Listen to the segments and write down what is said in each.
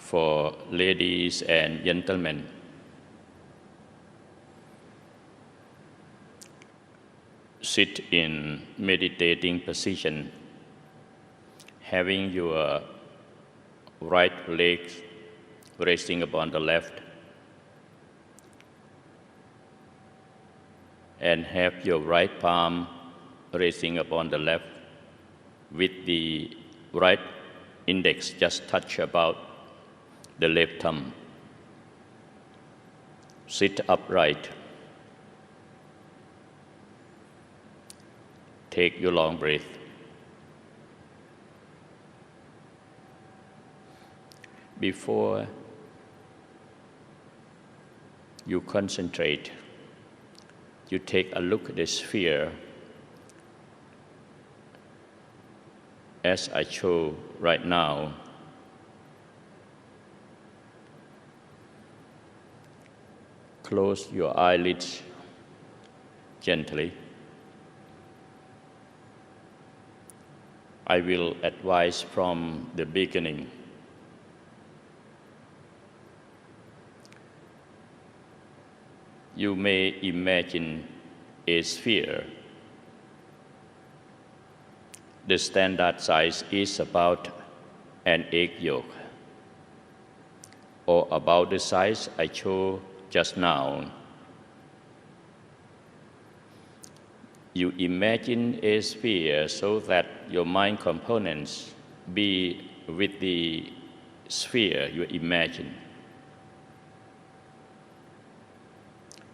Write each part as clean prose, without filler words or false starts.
for ladies and gentlemen. Sit in meditating position, having your right leg resting upon the left, and have your right palm resting upon the left, with the right index just touch about the left thumb. Sit upright. Take your long breath. Before you concentrate, you take a look at the sphere as I show right now. Close your eyelids gently. I will advise from the beginning. You may imagine a sphere. The standard size is about an egg yolk, or about the size I showed just now. You imagine a sphere so that your mind components be with the sphere you imagine.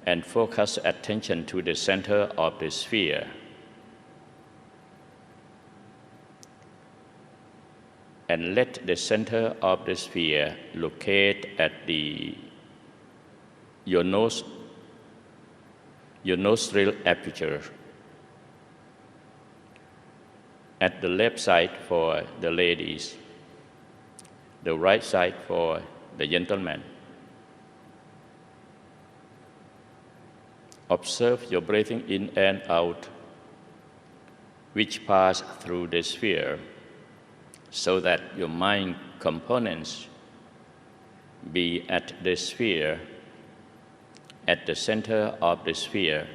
And focus attention to the center of the sphere. And let the center of the sphere locate at your nostril aperture. At the left side for the ladies, the right side for the gentlemen. Observe your breathing in and out, which pass through the sphere, so that your mind components be at the sphere, at the center of the sphere.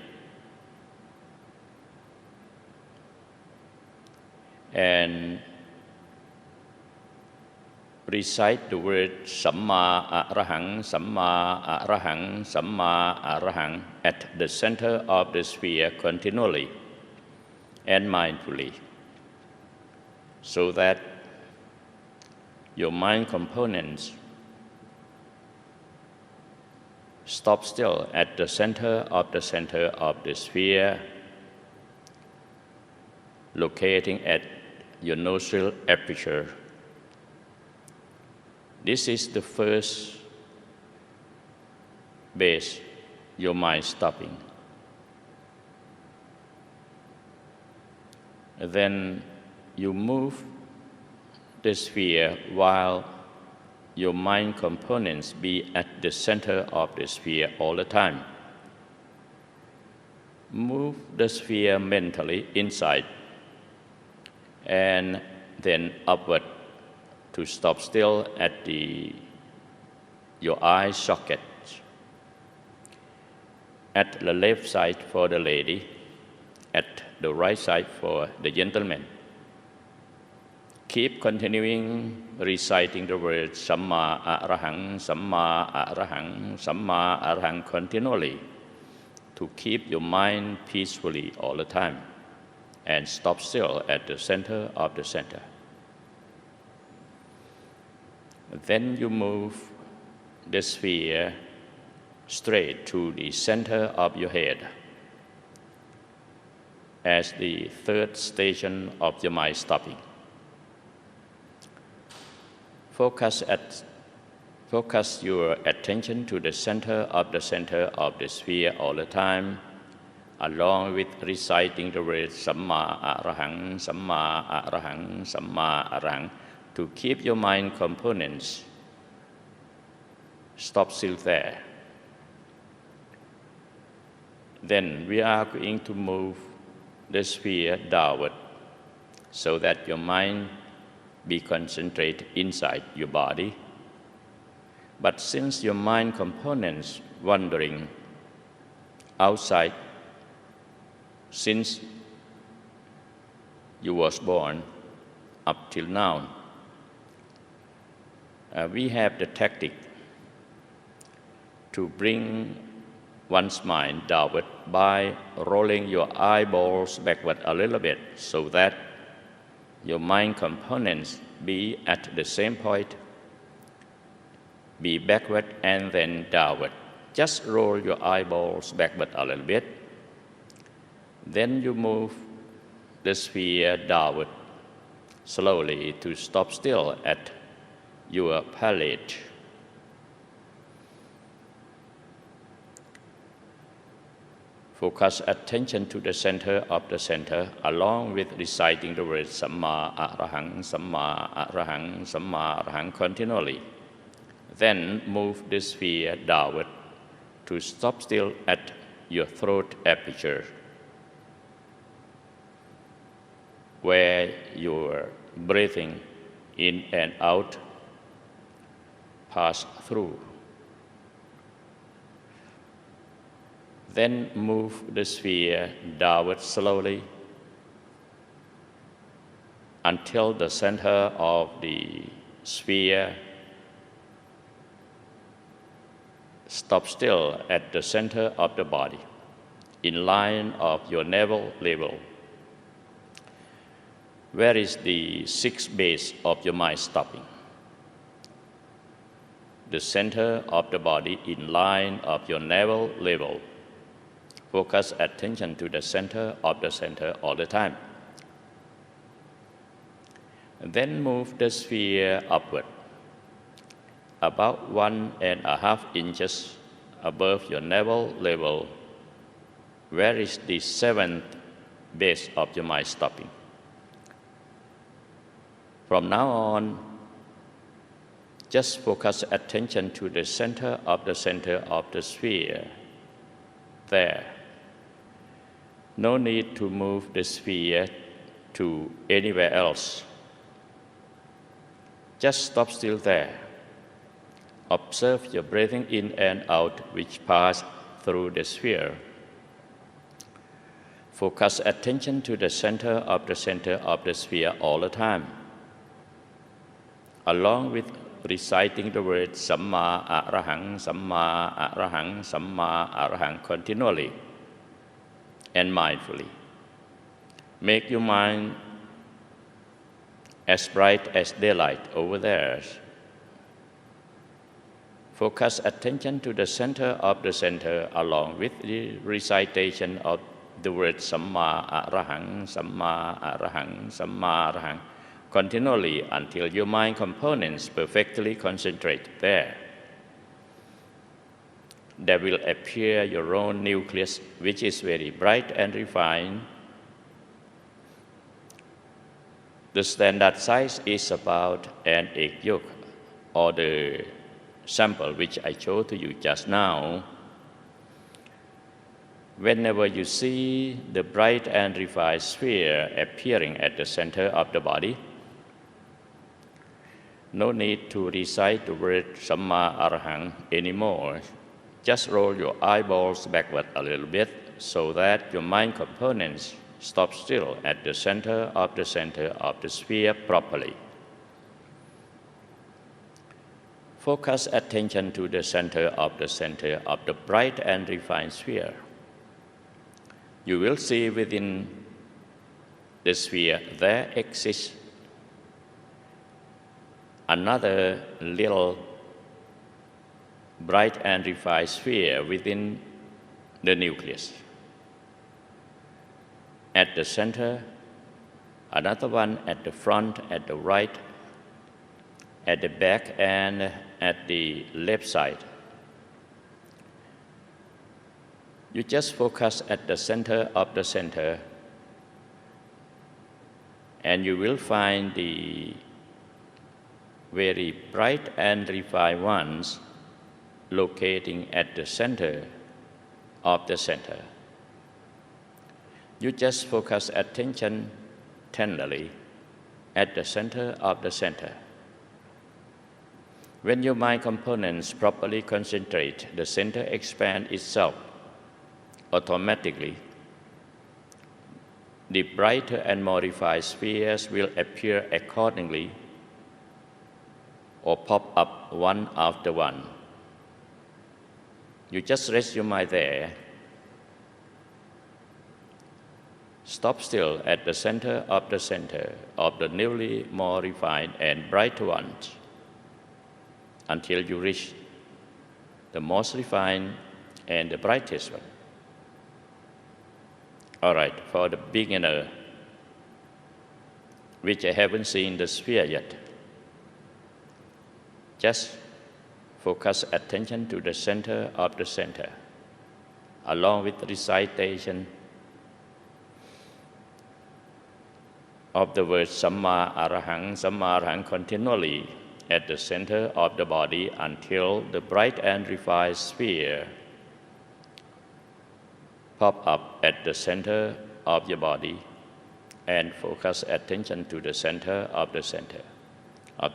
And recite the word Samma Arahang, Samma Arahang, Samma Arahang at the center of the sphere continually and mindfully, so that your mind components stop still at the center of the sphere, locating at your nostril aperture. This is the first base, your mind stopping. Then you move the sphere while your mind components be at the center of the sphere all the time. Move the sphere mentally inside and then upward to stop still at your eye socket. At the left side for the lady, at the right side for the gentleman. Keep continuing reciting the word Samma Arahang, Samma Arahang, Samma Arahang continually to keep your mind peacefully all the time and stop still at the center of the center. Then you move the sphere straight to the center of your head as the third station of your mind stopping. Focus your attention to the center of the sphere all the time, along with reciting the word Samma Arahang, Samma Arahang, Samma Arahang, to keep your mind components stop still there. Then we are going to move the sphere downward so that your mind be concentrated inside your body, But since your mind components wandering outside, since you was born up till now, we have the tactic to bring one's mind downward by rolling your eyeballs backward a little bit so that your mind components be at the same point, be backward and then downward. Just roll your eyeballs backward a little bit. Then you move the sphere downward slowly to stop still at your palate. Focus attention to the center of the center along with reciting the words Samma Arahang, Samma Arahang, Samma Arahang continually. Then move the sphere downward to stop still at your throat aperture, where your breathing in and out pass through. Then move the sphere downward slowly until the center of the sphere stops still at the center of the body, in line of your navel level. Where is the sixth base of your mind stopping? The center of the body in line of your navel level. Focus attention to the center of the center all the time. Then move the sphere upward, about 1.5 inches above your navel level. Where is the seventh base of your mind stopping? From now on, just focus attention to the center of the sphere. There. No need to move the sphere to anywhere else. Just stop still there. Observe your breathing in and out which pass through the sphere. Focus attention to the center of the sphere all the time, along with reciting the words Samma Arahang, Samma Arahang, Samma Arahang continually and mindfully. Make your mind as bright as daylight over there. Focus attention to the center of the center along with the recitation of the word Samma Arahang, Samma Arahang, Samma Arahang continually until your mind components perfectly concentrate there. There will appear your own nucleus, which is very bright and refined. The standard size is about an egg yolk, or the sample which I showed to you just now. Whenever you see the bright and refined sphere appearing at the center of the body, no need to recite the word Samma Arahang anymore. Just roll your eyeballs backward a little bit so that your mind components stop still at the center of the sphere properly. Focus attention to the center of the bright and refined sphere. You will see within the sphere there exists another little bright and refined sphere within the nucleus. At the center, another one at the front, at the right, at the back, and at the left side. You just focus at the center of the center, and you will find the very bright and refined ones locating at the center of the center. You just focus attention tenderly at the center of the center. When your mind components properly concentrate, the center expands itself automatically. The brighter and more refined spheres will appear accordingly or pop up one after one. You just rest your mind there. Stop still at the center of the newly more refined and brighter ones until you reach the most refined and the brightest one. All right, for the beginner, which I haven't seen the sphere yet, just focus attention to the center of the center, along with recitation of the word Samma Arahang continually at the center of the body until the bright and refined sphere pop up at the center of your body, and focus attention to the center of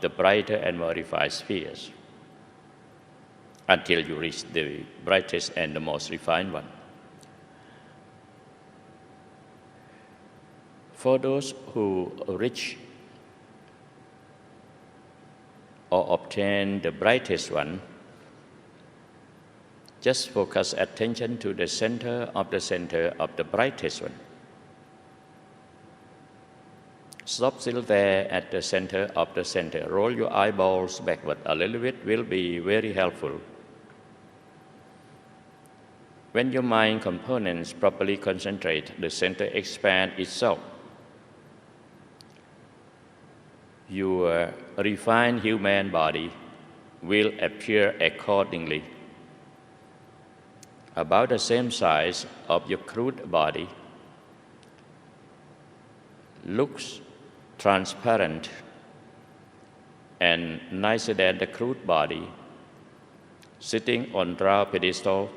the brighter and more refined spheres until you reach the brightest and the most refined one. For those who reach or obtain the brightest one, just focus attention to the center of the brightest one. Stop still there at the center of the center. Roll your eyeballs backward a little bit will be very helpful. When your mind components properly concentrate, the center expands itself. Your refined human body will appear accordingly, about the same size of your crude body, looks transparent and nicer than the crude body, sitting on round pedestal,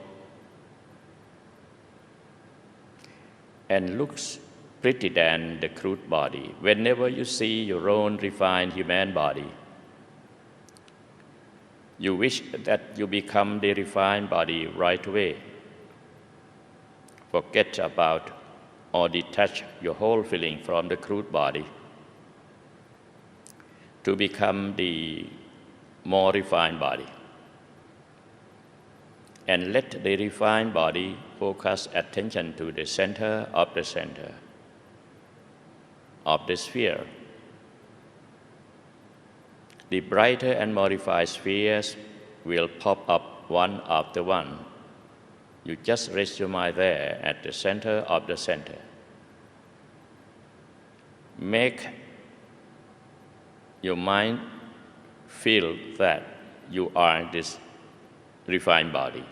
and looks pretty than the crude body. Whenever you see your own refined human body, you wish that you become the refined body right away. Forget about or detach your whole feeling from the crude body to become the more refined body. And let the refined body focus attention to the center of the sphere. The brighter and more refined spheres will pop up one after one. You just rest your mind there at the center of the center. Make your mind feel that you are this refined body.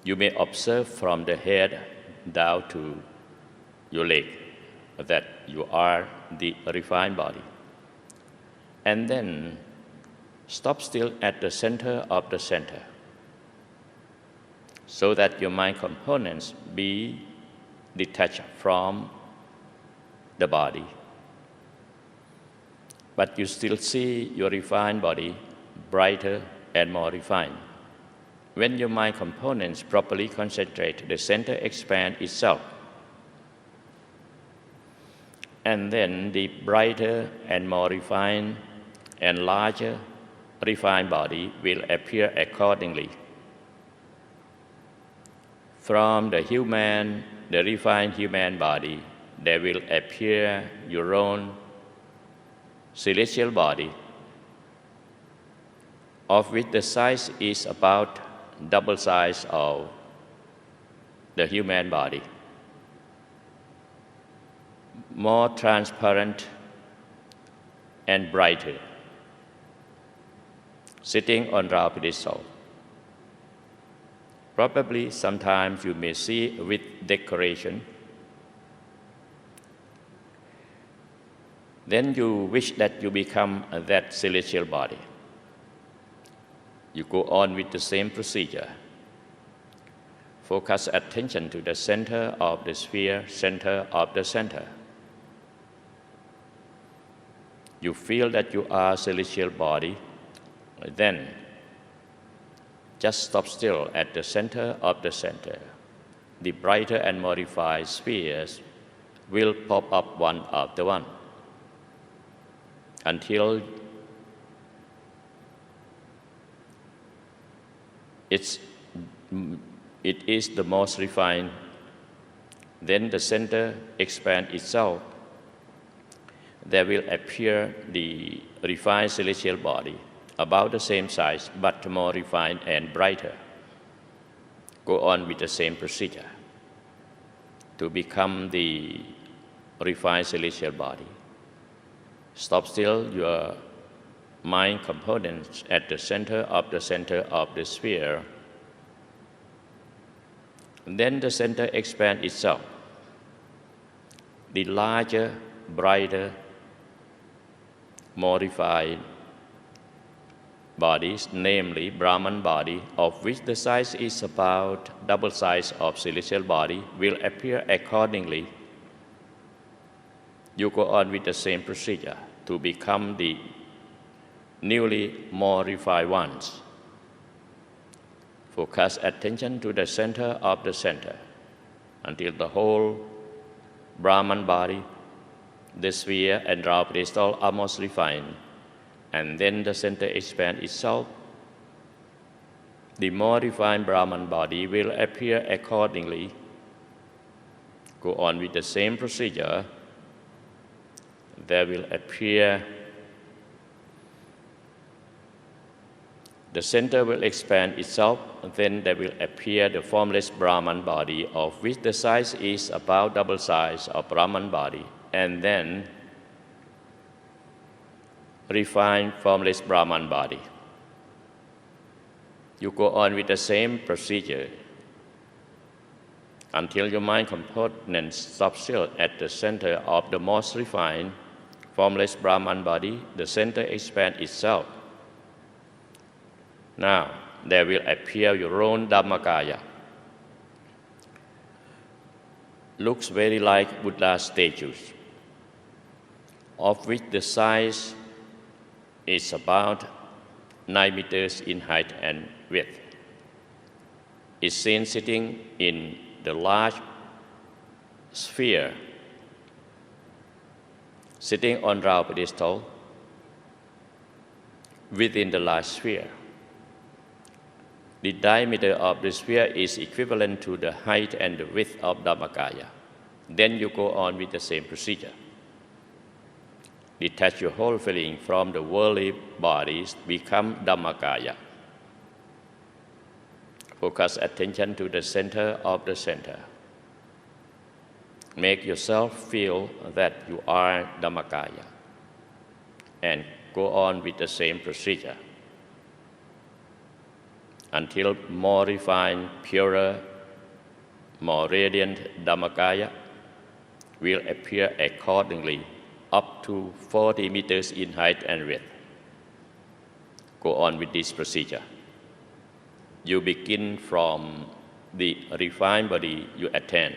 You may observe from the head down to your leg that you are the refined body. And then stop still at the center of the center so that your mind components be detached from the body. But you still see your refined body brighter and more refined. When your mind components properly concentrate, the center expands itself. And then the brighter and more refined and larger refined body will appear accordingly. From the refined human body, there will appear your own celestial body, of which the size is about double size of the human body, more transparent and brighter, sitting on round pedestal. Probably sometimes you may see with decoration. Then you wish that you become that celestial body. You go on with the same procedure. Focus attention to the center of the sphere, center of the center. You feel that you are a celestial body Then just stop still at the center of the center. The brighter and modified spheres will pop up one after one until it is the most refined. Then the center expands itself. There will appear the refined celestial body, about the same size but more refined and brighter. Go on with the same procedure to become the refined celestial body. Stop still your mind components at the center of the sphere. Then the center expands itself. The larger, brighter, more refined bodies, namely Brahman body, of which the size is about double size of celestial body, will appear accordingly. You go on with the same procedure to become the newly more refined ones. Focus attention to the center of the center until the whole Brahman body, the sphere and Rahu pedestal are most refined, and then the center expands itself. The more refined Brahman body will appear accordingly. Go on with the same procedure. There will appear, the center will expand itself, then there will appear the formless Brahman body, of which the size is about double size of Brahman body, and then refined formless Brahman body. You go on with the same procedure until your mind components stop still at the center of the most refined formless Brahman body. The center expands itself. Now, there will appear your own Dhammakaya. Looks very like Buddha statues, of which the size is about 9 meters in height and width. Is seen sitting in the large sphere, sitting on Rahu pedestal within the large sphere. The diameter of the sphere is equivalent to the height and the width of Dhammakaya. Then you go on with the same procedure. Detach your whole feeling from the worldly bodies, become Dhammakaya. Focus attention to the center of the center. Make yourself feel that you are Dhammakaya, and go on with the same procedure until more refined, purer, more radiant Dhammakaya will appear accordingly, up to 40 meters in height and width. Go on with this procedure. You begin from the refined body you attain.